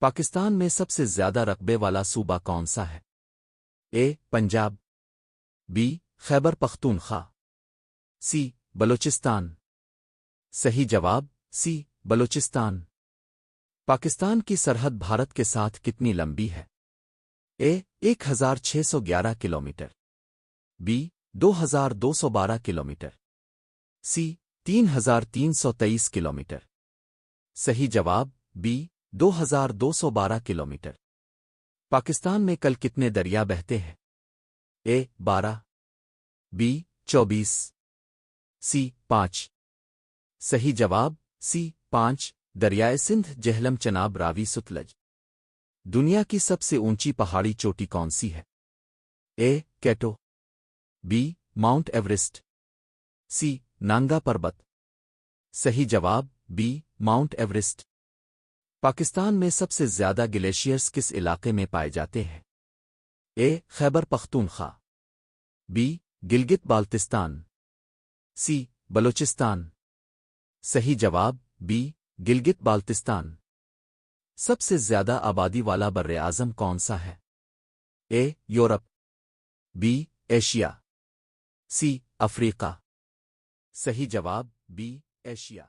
پاکستان میں سب سے زیادہ رقبے والا صوبہ کون سا ہے؟ اے پنجاب، بی خیبر پختونخوا، سی بلوچستان۔ صحیح جواب سی بلوچستان۔ پاکستان کی سرحد بھارت کے ساتھ کتنی لمبی ہے؟ A 1611 kilometre, B 2212 kilometre, C 3323 kilometre. صحیح جواب بی 2212 کلومیٹر۔ پاکستان میں کل کتنے دریا بہتے ہیں؟ اے 12، بی 24، سی 5۔ صحیح جواب سی 5 دریائے سندھ، جہلم، چناب، راوی، ستلج۔ دنیا کی سب سے اونچی پہاڑی چوٹی کون سی ہے؟ اے کیٹو، بی ماؤنٹ ایوریسٹ، سی نانگا پربت۔ صحیح جواب بی ماؤنٹ ایوریسٹ۔ پاکستان میں سب سے زیادہ گلیشیئرز کس علاقے میں پائے جاتے ہیں؟ اے خیبر پختونخوا، بی گلگت بالتستان، سی بلوچستان۔ صحیح جواب بی گلگت بالتستان۔ سب سے زیادہ آبادی والا براعظم کون سا ہے؟ اے یورپ، بی ایشیا، سی افریقہ۔ صحیح جواب بی ایشیا۔